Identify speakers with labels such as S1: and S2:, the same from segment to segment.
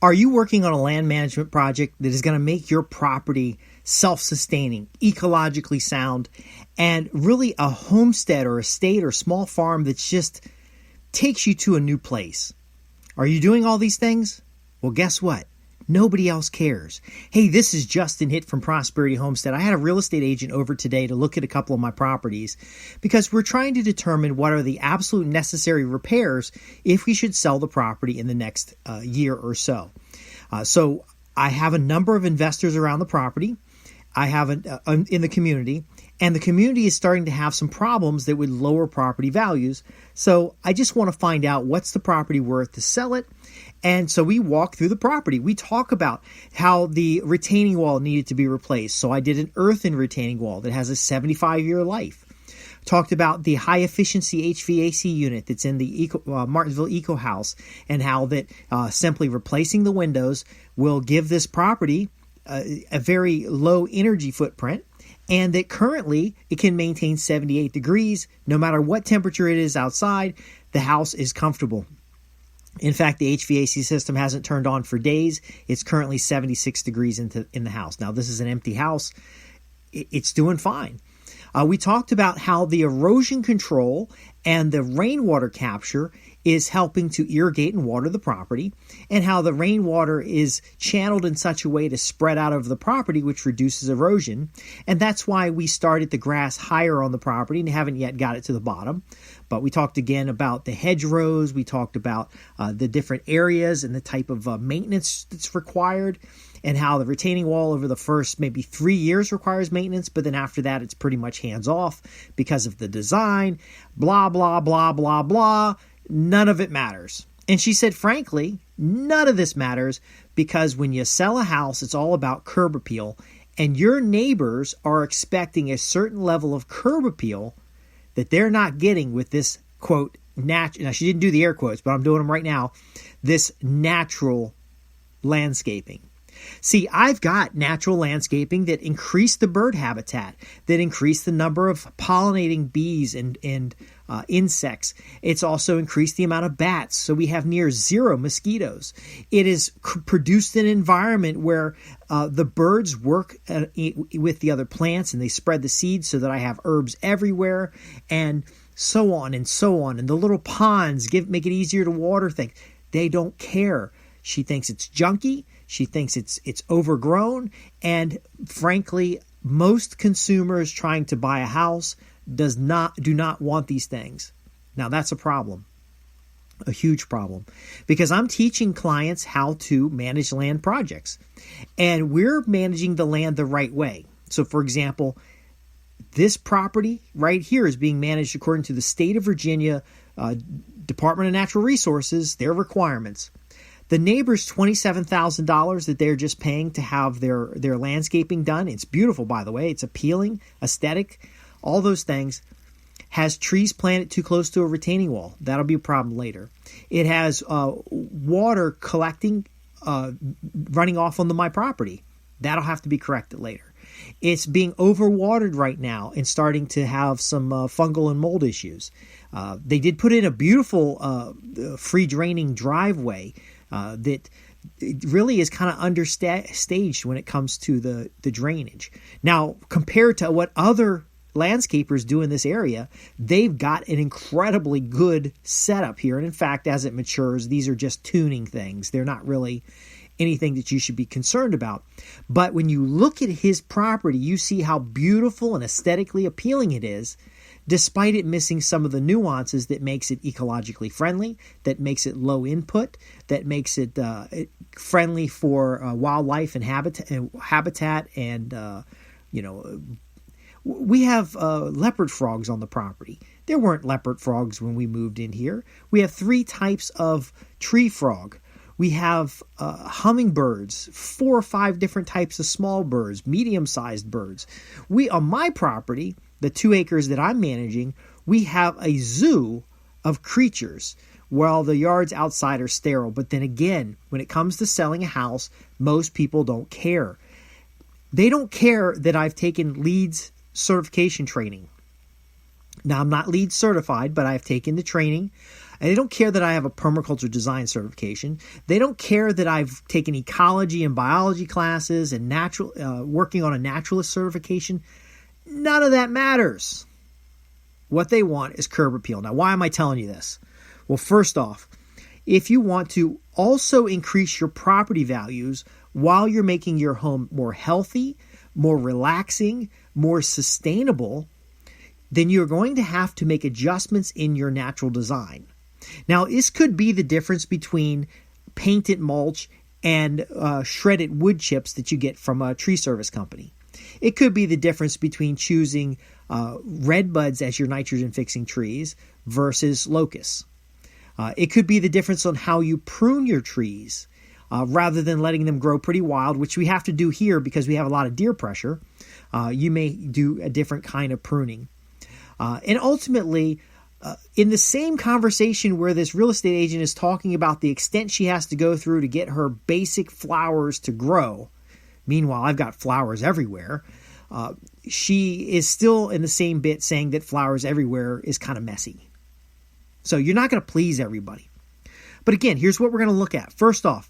S1: Are you working on a land management project that is going to make your property self-sustaining, ecologically sound, and really a homestead or estate or small farm that just takes you to a new place? Are you doing all these things? Well, guess what? Nobody else cares. Hey, this is Justin Hitt from Prosperity Homestead. I had a real estate agent over today to look at a couple of my properties because we're trying to determine what are the absolute necessary repairs if we should sell the property in the next year or so. So I have a number of investors around the property. I have in the community, and the community is starting to have some problems that would lower property values. So I just want to find out what's the property worth to sell it. And so we walk through the property. We talk about how the retaining wall needed to be replaced. So I did an earthen retaining wall that has a 75-year life. Talked about the high efficiency HVAC unit that's in the Martinsville Eco House, and how that simply replacing the windows will give this property a very low energy footprint, and that currently it can maintain 78 degrees. No matter what temperature it is outside, the house is comfortable. In fact, the HVAC system hasn't turned on for days. It's currently 76 degrees in the house. Now, this is an empty house. It's doing fine. We talked about how the erosion control and the rainwater capture is helping to irrigate and water the property, and how the rainwater is channeled in such a way to spread out over the property, which reduces erosion. And that's why we started the grass higher on the property and haven't yet got it to the bottom. But we talked again about the hedgerows. We talked about the different areas and the type of maintenance that's required, and how the retaining wall over the first maybe 3 years requires maintenance, but then after that it's pretty much hands off because of the design, blah, blah, blah, blah, blah. None of it matters. And she said, frankly, none of this matters because when you sell a house, it's all about curb appeal, and your neighbors are expecting a certain level of curb appeal that they're not getting with this, quote, natural. Now, she didn't do the air quotes, but I'm doing them right now. This natural landscaping. See, I've got natural landscaping that increase the bird habitat, that increase the number of pollinating bees and insects. It's also increased the amount of bats, so we have near zero mosquitoes. It has produced an environment where the birds work with the other plants and they spread the seeds so that I have herbs everywhere, and so on and so on. And the little ponds make it easier to water things. They don't care. She thinks it's junky. She thinks it's overgrown, and frankly, most consumers trying to buy a house do not want these things. Now that's a problem, a huge problem, because I'm teaching clients how to manage land projects, and we're managing the land the right way. So, for example, this property right here is being managed according to the state of Virginia Department of Natural Resources, their requirements. The neighbor's $27,000 that they're just paying to have their landscaping done. It's beautiful, by the way. It's appealing, aesthetic, all those things. Has trees planted too close to a retaining wall. That'll be a problem later. It has water collecting, running off onto my property. That'll have to be corrected later. It's being overwatered right now and starting to have some fungal and mold issues. They did put in a beautiful free draining driveway that it really is kind of understaged when it comes to the drainage. Now, compared to what other landscapers do in this area, they've got an incredibly good setup here. And in fact, as it matures, these are just tuning things. They're not really anything that you should be concerned about. But when you look at his property, you see how beautiful and aesthetically appealing it is, despite it missing some of the nuances that makes it ecologically friendly, that makes it low input, that makes it friendly for wildlife and habitat. And we have leopard frogs on the property. There weren't leopard frogs when we moved in here. We have 3 types of tree frog. We have hummingbirds, 4 or 5 different types of small birds, medium-sized birds. On my property, the 2 acres that I'm managing, we have a zoo of creatures while the yards outside are sterile. But then again, when it comes to selling a house, most people don't care. They don't care that I've taken LEED certification training. Now, I'm not LEED certified, but I've taken the training. And they don't care that I have a permaculture design certification. They don't care that I've taken ecology and biology classes and working on a naturalist certification. None of that matters. What they want is curb appeal. Now, why am I telling you this? Well, first off, if you want to also increase your property values while you're making your home more healthy, more relaxing, more sustainable, then you're going to have to make adjustments in your natural design. Now, this could be the difference between painted mulch and shredded wood chips that you get from a tree service company. It could be the difference between choosing red buds as your nitrogen-fixing trees versus locusts. It could be the difference on how you prune your trees rather than letting them grow pretty wild, which we have to do here because we have a lot of deer pressure. You may do a different kind of pruning. And ultimately, in the same conversation where this real estate agent is talking about the extent she has to go through to get her basic flowers to grow, meanwhile, I've got flowers everywhere, she is still in the same bit saying that flowers everywhere is kind of messy. So you're not going to please everybody. But again, here's what we're going to look at. First off,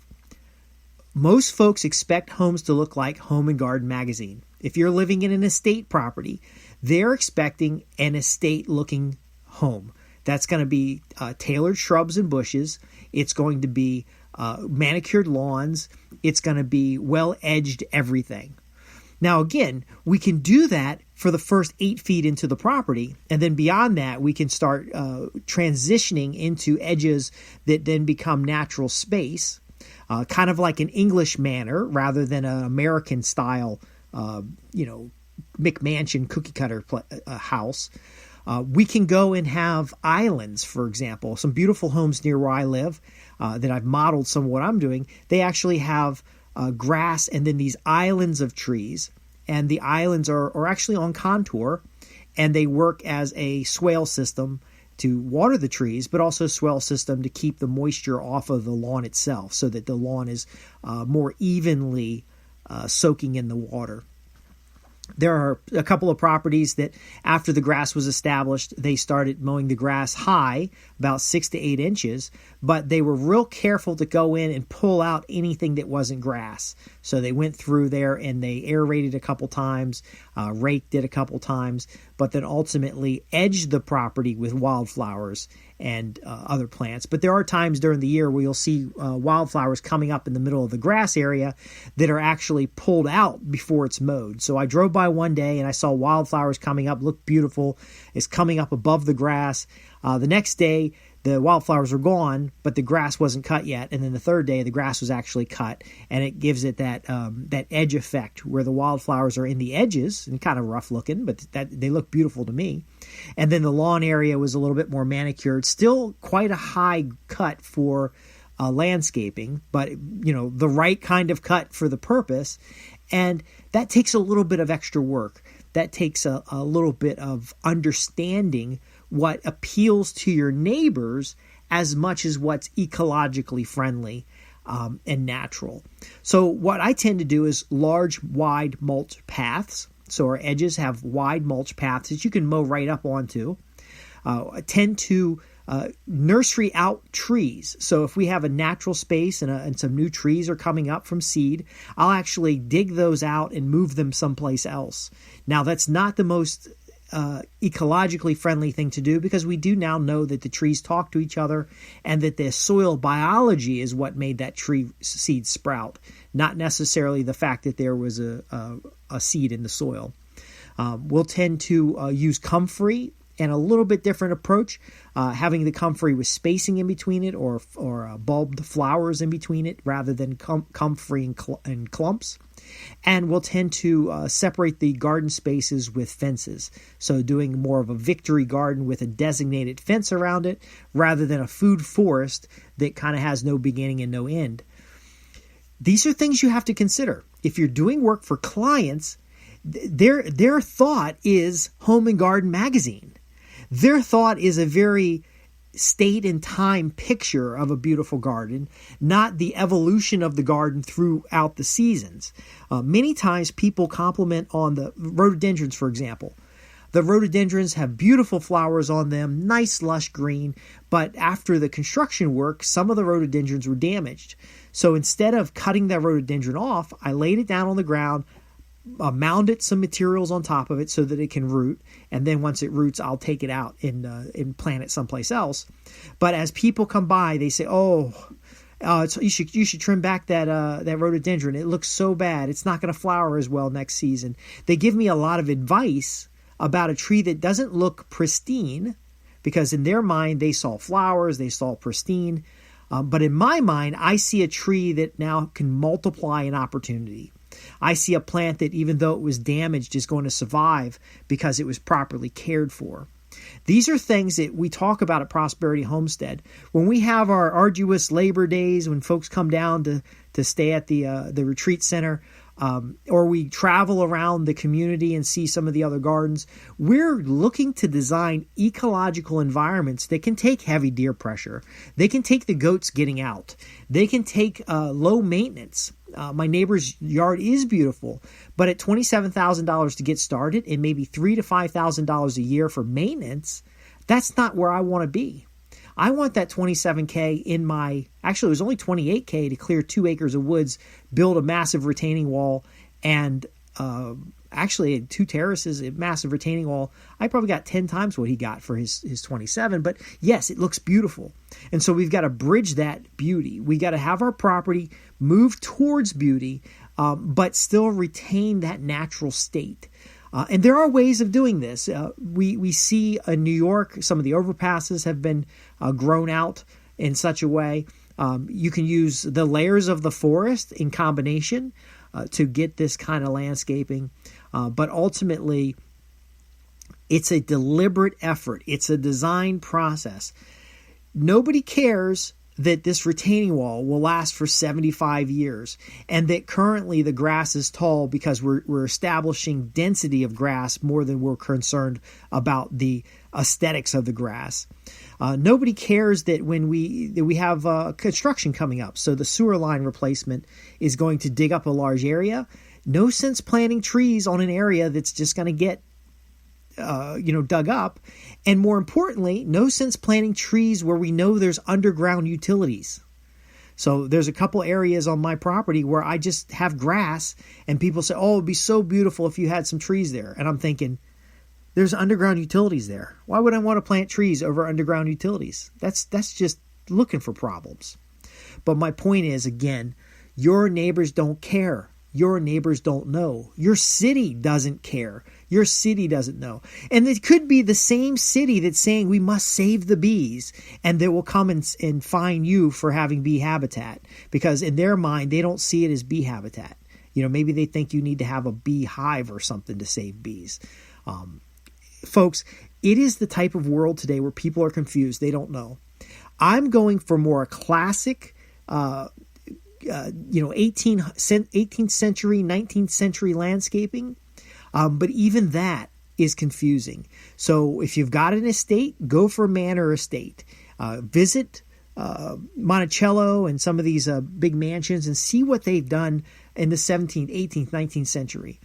S1: most folks expect homes to look like Home and Garden magazine. If you're living in an estate property, they're expecting an estate-looking home. That's going to be tailored shrubs and bushes. It's going to be manicured lawns. It's going to be well-edged everything. Now, again, we can do that for the first 8 feet into the property, and then beyond that, we can start transitioning into edges that then become natural space, kind of like an English manor rather than an American style, McMansion cookie cutter house. We can go and have islands, for example. Some beautiful homes near where I live that I've modeled some of what I'm doing. They actually have grass and then these islands of trees. And the islands are actually on contour, and they work as a swale system to water the trees, but also a swale system to keep the moisture off of the lawn itself so that the lawn is more evenly soaking in the water. There are a couple of properties that after the grass was established, they started mowing the grass high, about 6 to 8 inches, but they were real careful to go in and pull out anything that wasn't grass. So they went through there and they aerated a couple times, raked it a couple times, but then ultimately edged the property with wildflowers and other plants. But there are times during the year where you'll see wildflowers coming up in the middle of the grass area that are actually pulled out before it's mowed. So I drove by one day and I saw wildflowers coming up, looked beautiful. It's coming up above the grass. The next day, the wildflowers were gone, but the grass wasn't cut yet. And then the third day, the grass was actually cut, and it gives it that edge effect where the wildflowers are in the edges and kind of rough looking, but they look beautiful to me. And then the lawn area was a little bit more manicured, still quite a high cut for landscaping, but the right kind of cut for the purpose. And that takes a little bit of extra work. That takes a little bit of understanding what appeals to your neighbors as much as what's ecologically friendly and natural. So what I tend to do is large, wide mulch paths. So our edges have wide mulch paths that you can mow right up onto. I tend to nursery out trees. So if we have a natural space and some new trees are coming up from seed, I'll actually dig those out and move them someplace else. Now, that's not the most ecologically friendly thing to do because we do now know that the trees talk to each other and that the soil biology is what made that tree seed sprout, not necessarily the fact that there was a seed in the soil. We'll tend to use comfrey and a little bit different approach, having the comfrey with spacing in between it or bulbed flowers in between it rather than comfrey in clumps. And we'll tend to separate the garden spaces with fences. So doing more of a victory garden with a designated fence around it rather than a food forest that kind of has no beginning and no end. These are things you have to consider. If you're doing work for clients, their thought is Home and Garden magazine. Their thought is a very state and time picture of a beautiful garden, not the evolution of the garden throughout the seasons. Many times people compliment on the rhododendrons, for example. The rhododendrons have beautiful flowers on them, nice lush green, but after the construction work, some of the rhododendrons were damaged. So instead of cutting that rhododendron off, I laid it down on the ground, mounded some materials on top of it so that it can root, and then once it roots, I'll take it out and plant it someplace else. But as people come by, they say, you should trim back that rhododendron. It looks so bad. It's not going to flower as well next season. They give me a lot of advice about a tree that doesn't look pristine, because in their mind they saw flowers, they saw pristine. But in my mind, I see a tree that now can multiply in opportunity. I see a plant that, even though it was damaged, is going to survive because it was properly cared for. These are things that we talk about at Prosperity Homestead. When we have our arduous labor days, when folks come down to stay at the retreat center, or we travel around the community and see some of the other gardens, we're looking to design ecological environments that can take heavy deer pressure. They can take the goats getting out. They can take low maintenance. My neighbor's yard is beautiful, but at $27,000 to get started and maybe $3,000 to $5,000 a year for maintenance, that's not where I want to be. I want that $27K in my, actually it was only $28K to clear 2 acres of woods, build a massive retaining wall, and actually 2 terraces, a massive retaining wall. I probably got 10 times what he got for his 27, but yes, it looks beautiful. And so we've got to bridge that beauty. We got to have our property move towards beauty, but still retain that natural state. And there are ways of doing this. We see in New York, some of the overpasses have been grown out in such a way. You can use the layers of the forest in combination to get this kind of landscaping. But ultimately, it's a deliberate effort. It's a design process. Nobody cares that this retaining wall will last for 75 years, and that currently the grass is tall because we're establishing density of grass more than we're concerned about the aesthetics of the grass. Nobody cares that when we have construction coming up, so the sewer line replacement is going to dig up a large area. No sense planting trees on an area that's just going to get dug up. And more importantly, no sense planting trees where we know there's underground utilities. So there's a couple areas on my property where I just have grass, and people say, oh, it'd be so beautiful if you had some trees there. And I'm thinking, there's underground utilities there. Why would I want to plant trees over underground utilities? That's just looking for problems. But my point is, again, your neighbors don't care. Your neighbors don't know. Your city doesn't care. Your city doesn't know. And it could be the same city that's saying we must save the bees, and they will come and fine you for having bee habitat, because in their mind, they don't see it as bee habitat. Maybe they think you need to have a beehive or something to save bees. Folks, it is the type of world today where people are confused. They don't know. I'm going for more classic 18th century, 19th century landscaping. But even that is confusing. So if you've got an estate, go for manor estate. Visit Monticello and some of these big mansions and see what they've done in the 17th, 18th, 19th century.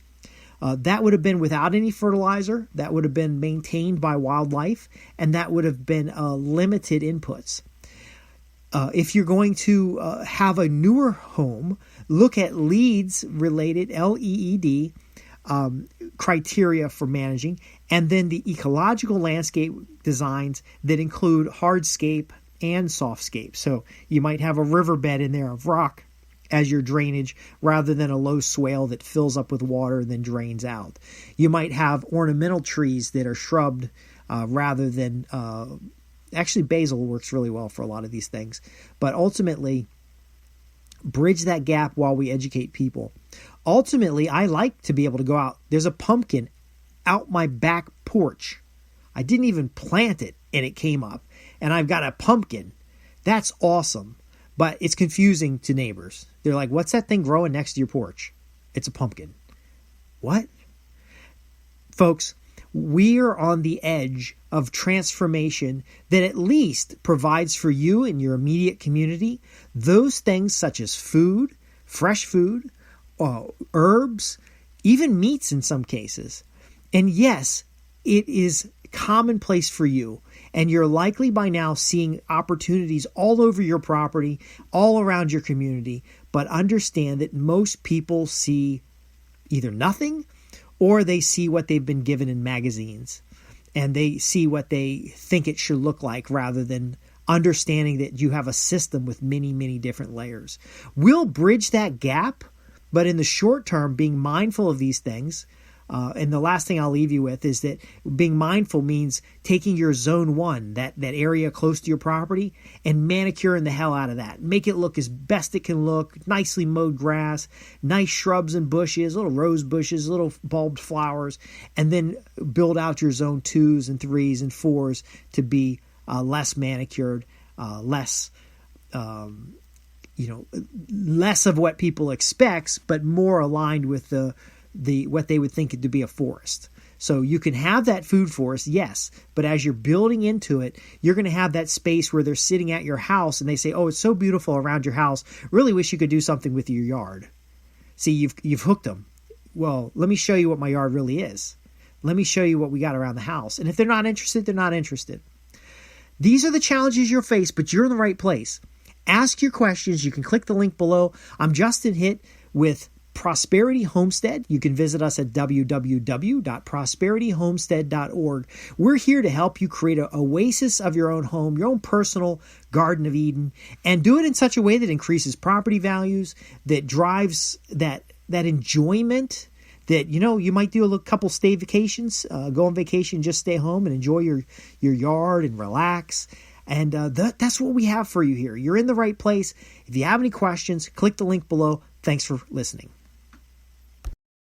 S1: That would have been without any fertilizer. That would have been maintained by wildlife, and that would have been limited inputs. If you're going to have a newer home, look at LEED related, LEED, criteria for managing, and then the ecological landscape designs that include hardscape and softscape. So you might have a riverbed in there of rock as your drainage rather than a low swale that fills up with water and then drains out. You might have ornamental trees that are shrubbed rather than actually basil works really well for a lot of these things. But ultimately, bridge that gap while we educate people. Ultimately, I like to be able to go out. There's a pumpkin out my back porch. I didn't even plant it, and it came up. And I've got a pumpkin. That's awesome. But it's confusing to neighbors. They're like, what's that thing growing next to your porch? It's a pumpkin. What? Folks, we're on the edge of transformation that at least provides for you and your immediate community those things such as food, fresh food, herbs, even meats in some cases. And yes, it is commonplace for you. And you're likely by now seeing opportunities all over your property, all around your community. But understand that most people see either nothing or they see what they've been given in magazines. And they see what they think it should look like rather than understanding that you have a system with many, many different layers. We'll bridge that gap, but in the short term, being mindful of these things. And the last thing I'll leave you with is that being mindful means taking your zone 1, that area close to your property, and manicuring the hell out of that. Make it look as best it can look, nicely mowed grass, nice shrubs and bushes, little rose bushes, little bulbed flowers, and then build out your zone 2s and 3s and 4s to be less manicured, less of what people expect, but more aligned with the what they would think it to be a forest. So you can have that food forest, yes, but as you're building into it, you're going to have that space where they're sitting at your house and they say, "Oh, it's so beautiful around your house. Really wish you could do something with your yard." See, you've hooked them. Well, let me show you what my yard really is. Let me show you what we got around the house. And if they're not interested, they're not interested. These are the challenges you'll face, but you're in the right place. Ask your questions. You can click the link below. I'm Justin Hitt with Prosperity Homestead. You can visit us at www.prosperityhomestead.org. We're here to help you create an oasis of your own home, your own personal Garden of Eden, and do it in such a way that increases property values, that drives that enjoyment, that, you might do a couple stay vacations, go on vacation, just stay home and enjoy your yard and relax. And that's what we have for you here. You're in the right place. If you have any questions, click the link below. Thanks for listening.